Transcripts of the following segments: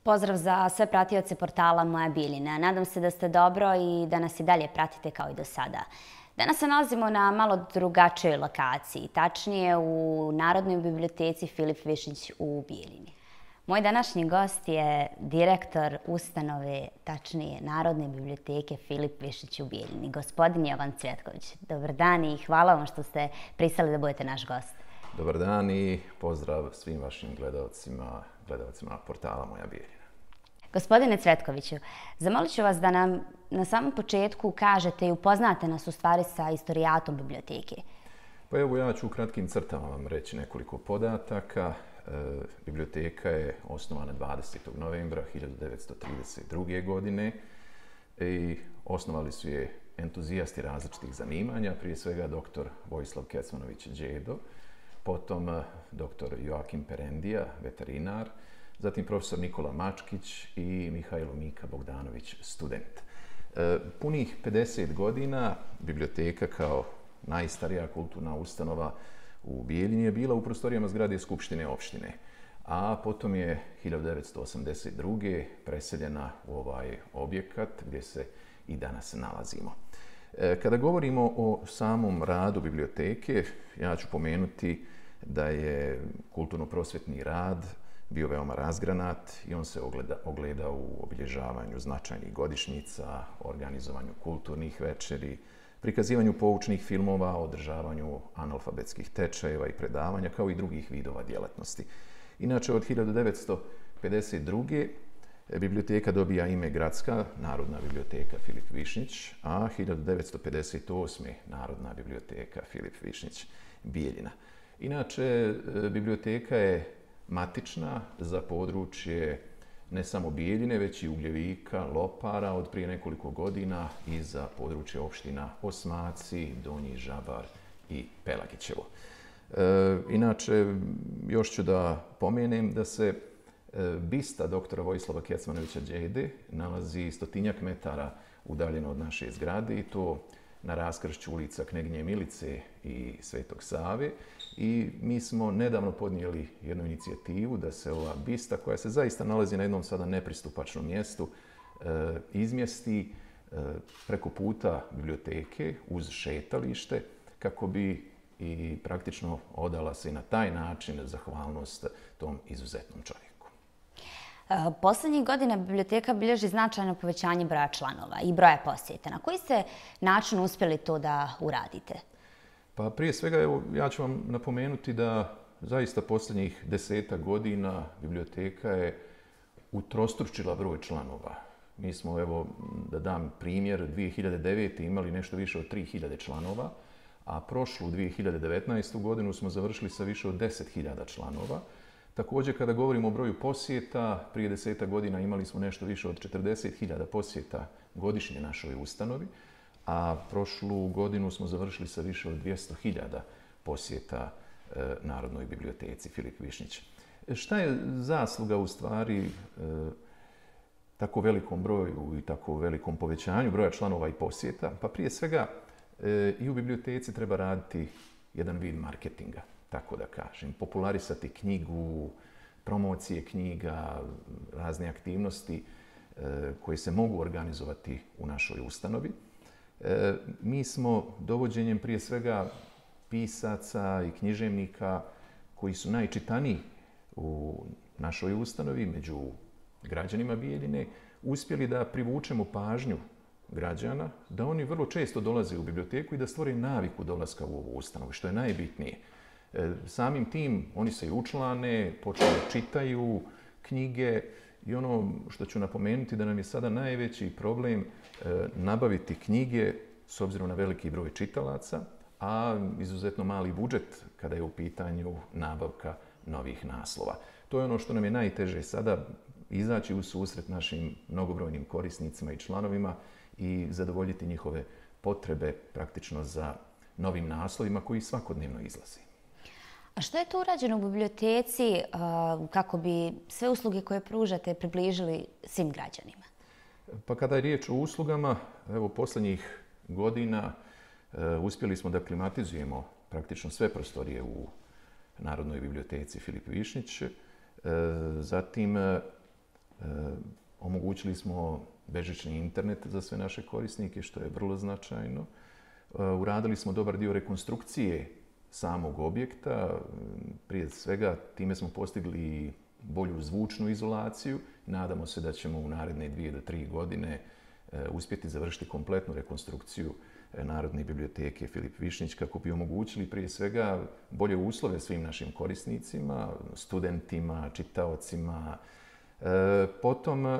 Pozdrav za sve pratioce portala Moja Bijeljina. Nadam se da ste dobro i da nas i dalje pratite kao i do sada. Danas se nalazimo na malo drugačijoj lokaciji, tačnije u Narodnoj biblioteci Filip Višnjić u Bijeljini. Moj današnji gost je direktor ustanove, tačnije Narodne biblioteke Filip Višnjić u Bijeljini, gospodin Jovan Cvjetković. Dobar dan i hvala vam što ste pristali da budete naš gost. Dobar dan i pozdrav svim vašim gledalcima portala Moja Bijeljina. Gospodine Cvetkoviću, zamolit ću vas da nam na samom početku kažete i upoznate nas u stvari sa historijatom biblioteke. Pa evo, ja ću u kratkim crtama vam reći nekoliko podataka. Biblioteka je osnovana 20. novembra 1932. godine i osnovali su je entuzijasti različitih zanimanja, prije svega dr. Vojislav Kecmanović-Đedo, potom dr. Joakim Perendija, veterinar, zatim profesor Nikola Mačkić i Mihajlo Mika Bogdanović, student. Punih 50 godina biblioteka kao najstarija kulturna ustanova u Bijeljini je bila u prostorijama zgrade Skupštine opštine, a potom je 1982. preseljena u ovaj objekat gdje se i danas nalazimo. Kada govorimo o samom radu biblioteke, ja ću pomenuti da je kulturno-prosvjetni rad bio veoma razgranat i on se ogleda u obilježavanju značajnih godišnjica, organizovanju kulturnih večeri, prikazivanju poučnih filmova, održavanju analfabetskih tečajeva i predavanja, kao i drugih vidova djelatnosti. Inače, od 1952. biblioteka dobija ime Gradska Narodna biblioteka Filip Višnjić, a 1958. Narodna biblioteka Filip Višnjić Bijeljina. Inače, biblioteka je matična za područje ne samo Bijeljine, već i Ugljevika, Lopara od prije nekoliko godina i za područje opština Osmaci, Donji Žabar i Pelagićevo. Inače, još ću da pomenem da se bista dr. Vojislava Kecmanovića-Đede nalazi 100-tinjak metara udaljeno od naše zgrade i to na raskršću ulica Kneginje Milice i Svetog Save. I mi smo nedavno podnijeli jednu inicijativu da se ova bista, koja se zaista nalazi na jednom sada nepristupačnom mjestu, izmjesti preko puta biblioteke uz šetalište kako bi i praktično odala se i na taj način zahvalnost tom izuzetnom čovjeku. Posljednjih godina biblioteka bilježi značajno povećanje broja članova i broja posjeta. Na koji ste način uspjeli to da uradite? Pa prije svega, evo, ja ću vam napomenuti da zaista posljednjih 10 godina biblioteka je utrostručila broj članova. Mi smo, evo, da dam primjer, 2009. imali nešto više od 3000 članova, a prošlu 2019. godinu smo završili sa više od 10.000 članova. Također, kada govorimo o broju posjeta, prije 10 godina imali smo nešto više od 40.000 posjeta godišnje našoj ustanovi, a prošlu godinu smo završili sa više od 200.000 posjeta Narodnoj biblioteci Filip Višnjić. Šta je zasluga u stvari tako velikom broju i tako velikom povećanju broja članova i posjeta? Pa prije svega i u biblioteci treba raditi jedan vid marketinga, tako da kažem. Popularisati knjigu, promocije knjiga, razne aktivnosti koje se mogu organizovati u našoj ustanovi. Mi smo dovođenjem prije svega pisaca i književnika koji su najčitaniji u našoj ustanovi, među građanima Bijeljine, uspjeli da privučemo pažnju građana, da oni vrlo često dolaze u biblioteku i da stvore naviku dolaska u ovu ustanovu, što je najbitnije. Samim tim oni se i učlane, počeli čitaju knjige i ono što ću napomenuti da nam je sada najveći problem nabaviti knjige s obzirom na veliki broj čitalaca, a izuzetno mali budžet kada je u pitanju nabavka novih naslova. To je ono što nam je najteže sada, izaći u susret našim mnogobrojnim korisnicima i članovima i zadovoljiti njihove potrebe praktično za novim naslovima koji svakodnevno izlaze. A što je to urađeno u biblioteci kako bi sve usluge koje pružate približili svim građanima? Pa kada je riječ o uslugama, evo posljednjih godina uspjeli smo da klimatizujemo praktično sve prostorije u Narodnoj biblioteci Filip Višnjić. Zatim Omogućili smo bežični internet za sve naše korisnike, što je vrlo značajno. Uradili smo dobar dio rekonstrukcije samog objekta. Prije svega time smo postigli bolju zvučnu izolaciju. Nadamo se da ćemo u naredne 2 do 3 godine uspjeti završiti kompletnu rekonstrukciju Narodne biblioteke Filip Višnjić kako bi omogućili prije svega bolje uslove svim našim korisnicima, studentima, čitaocima. Potom,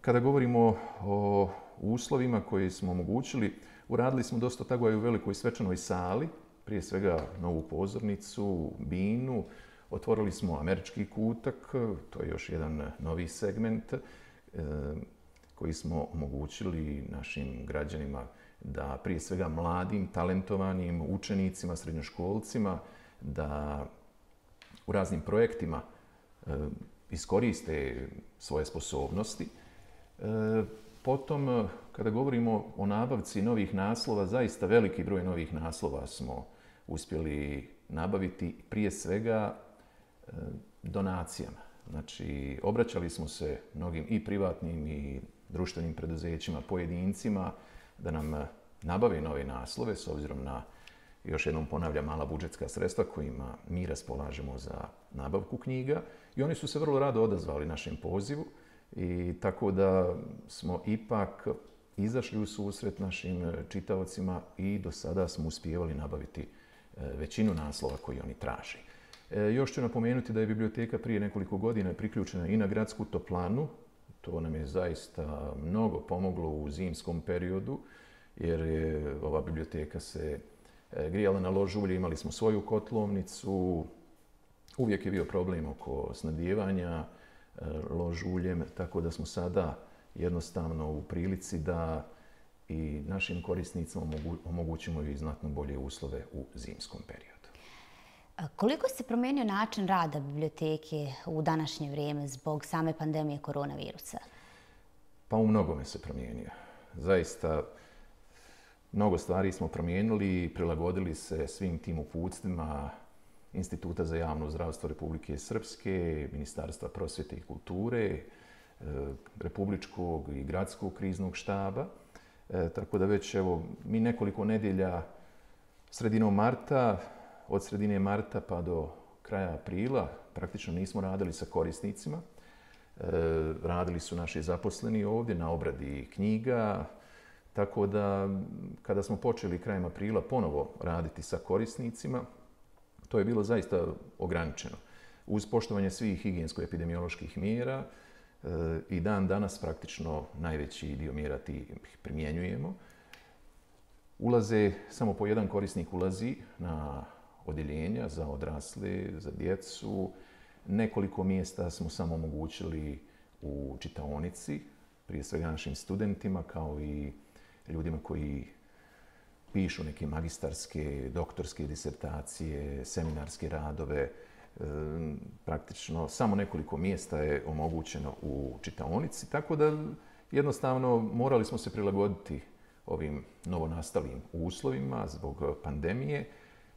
kada govorimo o uslovima koje smo omogućili, uradili smo dosta toga i u velikoj svečanoj sali, prije svega novu pozornicu, binu, otvorili smo američki kutak, to je još jedan novi segment koji smo omogućili našim građanima da prije svega mladim, talentovanim učenicima, srednjoškolcima, da u raznim projektima iskoriste svoje sposobnosti. Potom, kada govorimo o nabavci novih naslova, zaista veliki broj novih naslova smo uspjeli nabaviti, prije svega donacijama. Znači, obraćali smo se mnogim i privatnim i društvenim preduzećima, pojedincima, da nam nabave nove naslove, s obzirom na, još jednom ponavljam, mala budžetska sredstva kojima mi raspolažemo za nabavku knjiga. I oni su se vrlo rado odazvali našem pozivu. I tako da smo ipak izašli u susret našim čitaocima i do sada smo uspijevali nabaviti većinu naslova koji oni traže. Još ću napomenuti da je biblioteka prije nekoliko godina priključena i na gradsku toplanu. To nam je zaista mnogo pomoglo u zimskom periodu, jer je ova biblioteka se grijala na lož ulje, imali smo svoju kotlovnicu, uvijek je bio problem oko snabdijevanja lož uljem, tako da smo sada jednostavno u prilici da i našim korisnicima omogućimo i znatno bolje uslove u zimskom periodu. Koliko se promijenio način rada biblioteke u današnje vrijeme zbog same pandemije koronavirusa? Pa u mnogome se promijenio. Zaista, mnogo stvari smo promijenili i prilagodili se svim tim uputstvima Instituta za javno zdravstvo Republike Srpske, Ministarstva prosvjete i kulture, Republičkog i gradskog kriznog štaba. Tako da već mi nekoliko nedjelja sredinom marta, od sredine marta pa do kraja aprila praktično nismo radili sa korisnicima. Radili su naši zaposleni ovdje na obradi knjiga, tako da kada smo počeli krajem aprila ponovo raditi sa korisnicima, to je bilo zaista ograničeno. Uz poštovanje svih higijensko-epidemioloških mjera i dan danas praktično najveći dio mjera tih primjenjujemo. Ulaze, samo po jedan korisnik ulazi na odjeljenja za odrasle, za djecu. Nekoliko mjesta smo samo omogućili u čitaonici, prije svega našim studentima, kao i ljudima koji pišu neke magistarske, doktorske disertacije, seminarske radove. Praktično samo nekoliko mjesta je omogućeno u čitaonici, tako da jednostavno morali smo se prilagoditi ovim novonastalim uslovima zbog pandemije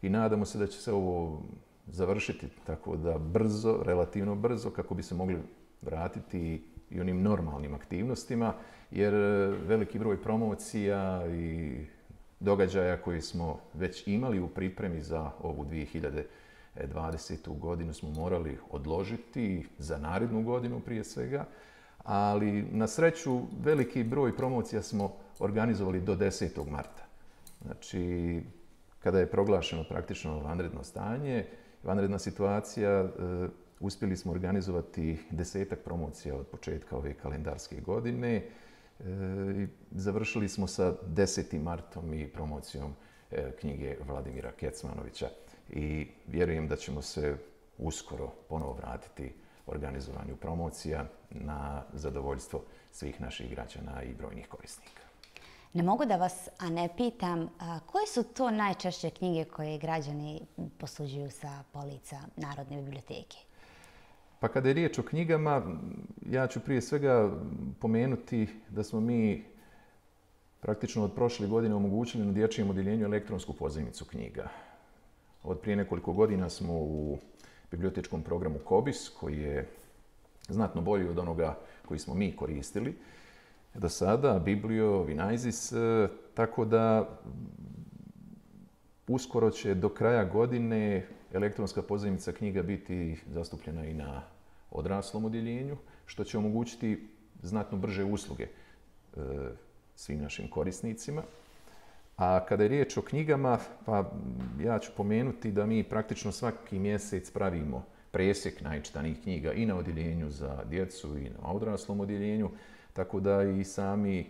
i nadamo se da će se ovo završiti tako da brzo, relativno brzo, kako bi se mogli vratiti i onim normalnim aktivnostima, jer veliki broj promocija i događaja koji smo već imali u pripremi za ovu 2020. godinu smo morali odložiti za narednu godinu prije svega, ali na sreću veliki broj promocija smo organizovali do 10. marta. Znači, kada je proglašeno praktično vanredno stanje, vanredna situacija, uspjeli smo organizovati 10-ak promocija od početka ove kalendarske godine. Završili smo sa 10. martom i promocijom knjige Vladimira Kecmanovića i vjerujem da ćemo se uskoro ponovo vratiti organizovanju promocija na zadovoljstvo svih naših građana i brojnih korisnika. Ne mogu da vas ne pitam, koje su to najčešće knjige koje građani posuđuju sa polica Narodne biblioteke? Pa kada je riječ o knjigama, ja ću prije svega pomenuti da smo mi praktično od prošle godine omogućili na dječjem odjeljenju elektronsku pozajmicu knjiga. Od prije nekoliko godina smo u bibliotečkom programu KOBIS, koji je znatno bolji od onoga koji smo mi koristili do sada, Biblio, Vinaisis, tako da uskoro će do kraja godine elektronska pozajmica knjiga biti zastupljena i na odraslom odjeljenju, što će omogućiti znatno brže usluge svim našim korisnicima. A kada je riječ o knjigama, pa ja ću pomenuti da mi praktično svaki mjesec pravimo presjek najčitanijih knjiga i na odjeljenju za djecu i na odraslom odjeljenju, tako da i sami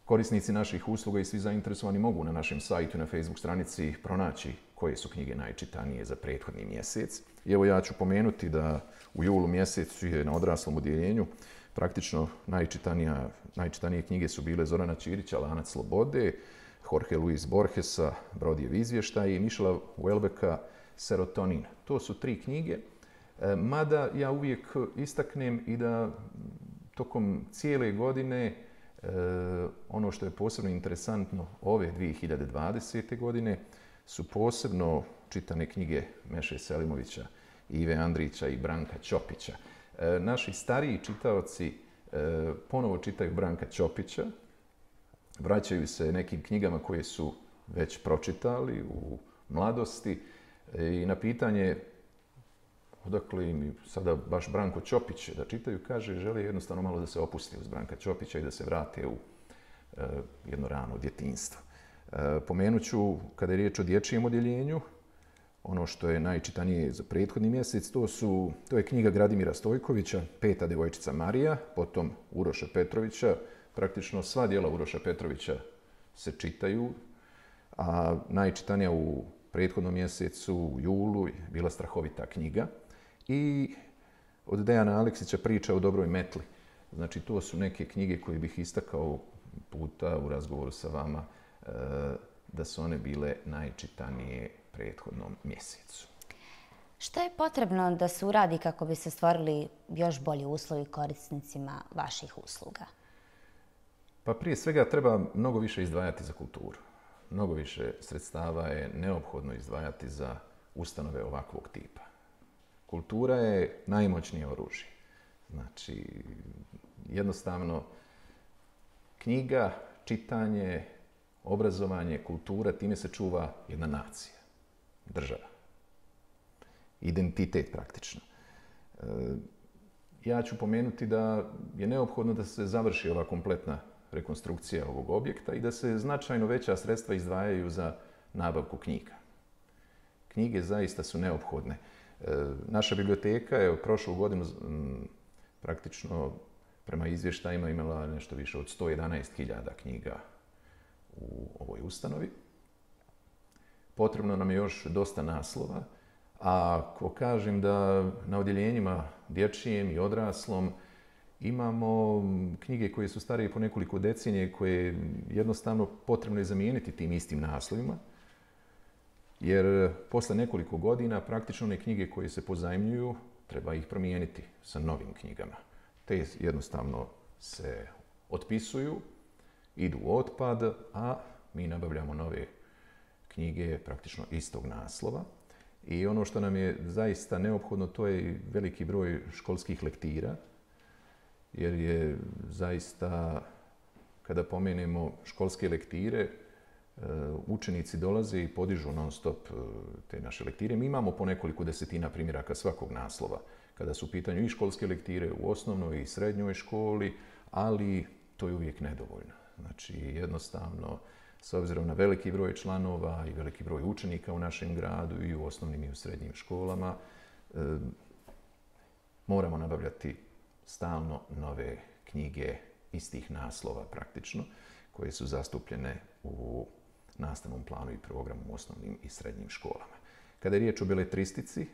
korisnici naših usluga i svi zainteresovani mogu na našem sajtu i na Facebook stranici pronaći koje su knjige najčitanije za prethodni mjesec. I evo ja ću pomenuti da u julu mjesecu je na odraslom odjeljenju praktično najčitanije knjige su bile Zorana Ćirića, Lanac slobode, Jorge Luis Borgesa, Brodijev izvještaj i Michela Houellebecqa, Serotonin. To su 3 knjige, mada ja uvijek istaknem i da tokom cijele godine ono što je posebno interesantno ove 2020. godine su posebno čitane knjige Meše Selimovića, Ive Andrića i Branka Ćopića. Naši stariji čitaoci ponovo čitaju Branka Ćopića, vraćaju se nekim knjigama koje su već pročitali u mladosti i na pitanje odakle im sada baš Branko Ćopić da čitaju, kaže, žele jednostavno malo da se opusti uz Branka Ćopića i da se vrate u jedno rano djetinjstvo. Pomenut ću, kada je riječ o dječjem odjeljenju, ono što je najčitanije za prethodni mjesec, to je knjiga Gradimira Stojkovića, Peta djevojčica Marija, potom Uroša Petrovića. Praktično sva djela Uroša Petrovića se čitaju, a najčitanija u prethodnom mjesecu, u julu, je bila Strahovita knjiga. I od Dejana Aleksića Priča o dobroj metli. Znači, to su neke knjige koje bih istakao puta u razgovoru sa vama da su one bile najčitanije prethodnom mjesecu. Što je potrebno da se uradi kako bi se stvorili još bolji uslovi korisnicima vaših usluga? Pa prije svega treba mnogo više izdvajati za kulturu. Mnogo više sredstava je neophodno izdvajati za ustanove ovakvog tipa. Kultura je najmoćnije oružje. Znači, jednostavno, knjiga, čitanje, obrazovanje, kultura, time se čuva jedna nacija, država. Identitet praktično. Ja ću pomenuti da je neophodno da se završi ova kompletna rekonstrukcija ovog objekta i da se značajno veća sredstva izdvajaju za nabavku knjiga. Knjige zaista su neophodne. Naša biblioteka je prošlu godinu praktično prema izvještajima imala nešto više od 111.000 knjiga u ovoj ustanovi. Potrebno nam je još dosta naslova, a ako kažem da na odjeljenjima dječjem i odraslom imamo knjige koje su starije po nekoliko decenije, koje jednostavno potrebno je zamijeniti tim istim naslovima, jer posle nekoliko godina praktično one knjige koje se pozajmljuju treba ih promijeniti sa novim knjigama. Te jednostavno se otpisuju, idu u otpad, a mi nabavljamo nove knjige praktično istog naslova. I ono što nam je zaista neophodno, to je veliki broj školskih lektira, jer je zaista, kada pomenemo školske lektire, učenici dolaze i podižu non stop te naše lektire. Mi imamo po nekoliko desetina primjeraka svakog naslova, kada su u pitanju i školske lektire u osnovnoj i srednjoj školi, ali to je uvijek nedovoljno. Znači, jednostavno, s obzirom na veliki broj članova i veliki broj učenika u našem gradu i u osnovnim i u srednjim školama, moramo nabavljati stalno nove knjige istih naslova praktično, koje su zastupljene u nastavnom planu i programu u osnovnim i srednjim školama. Kada je riječ o beletristici,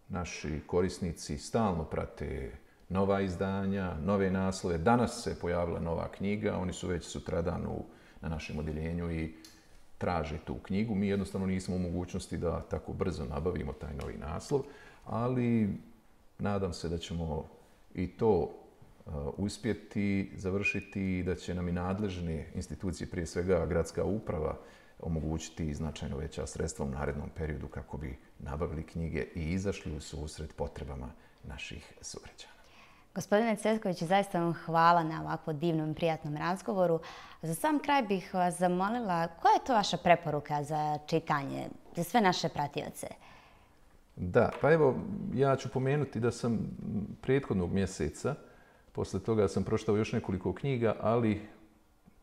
naši korisnici stalno prate nova izdanja, nove naslove. Danas se pojavila nova knjiga, oni su već sutradan na našem odjeljenju i traže tu knjigu. Mi jednostavno nismo u mogućnosti da tako brzo nabavimo taj novi naslov, ali nadam se da ćemo i to uspjeti završiti i da će nam i nadležne institucije, prije svega gradska uprava, omogućiti značajno veća sredstva u narednom periodu kako bi nabavili knjige i izašli u susret potrebama naših sugrađana. Gospodine Cvetković, zaista vam hvala na ovako divnom i prijatnom razgovoru. Za sam kraj bih vas zamolila, koja je to vaša preporuka za čitanje, za sve naše pratioce? Da, pa evo, ja ću pomenuti da sam prethodnog mjeseca, posle toga sam pročitao još nekoliko knjiga, ali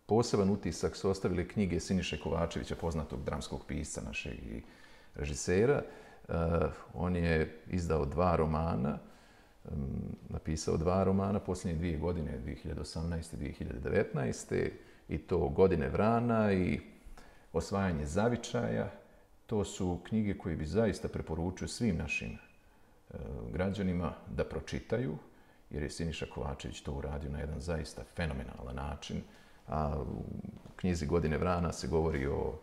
poseban utisak su ostavile knjige Siniše Kovačevića, poznatog dramskog pisca našeg i režisera. On je izdao 2 romana, napisao 2 romana posljednje 2 godine, 2018. i 2019. I to Godine vrana i Osvajanje zavičaja. To su knjige koje bi zaista preporučio svim našim građanima da pročitaju, jer je Siniša Kovačević to uradio na jedan zaista fenomenalan način. A u knjizi Godine vrana se govori o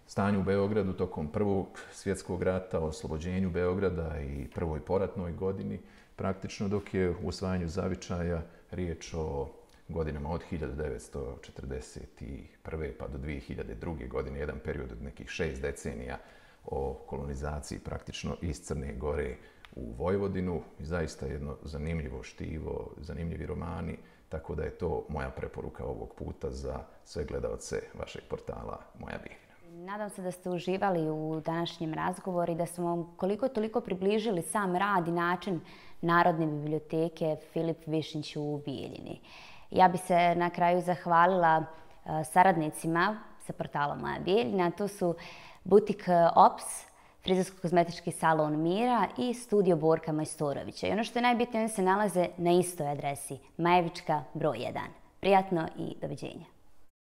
stanju u Beogradu tokom Prvog svjetskog rata, o oslobođenju Beograda i prvoj poratnoj godini, praktično, dok je u Osvajanju zavičaja riječ o godinama od 1941. pa do 2002. godine, jedan period od nekih 6 decenija o kolonizaciji praktično iz Crne Gore u Vojvodinu. I zaista jedno zanimljivo štivo, zanimljivi romani, tako da je to moja preporuka ovog puta za sve gledalce vašeg portala Moja Bijeljina. Nadam se da ste uživali u današnjem razgovoru i da smo vam koliko toliko približili sam rad i način Narodne biblioteke Filip Višnjić u Bijeljini. Ja bi se na kraju zahvalila saradnicima sa portala Moja Bijeljina. To su butik Ops, frizersko-kozmetički salon Mira i studio Borka Majstorovića. I ono što je najbitnije, oni se nalaze na istoj adresi, Majevička broj 1. Prijatno i doviđenja.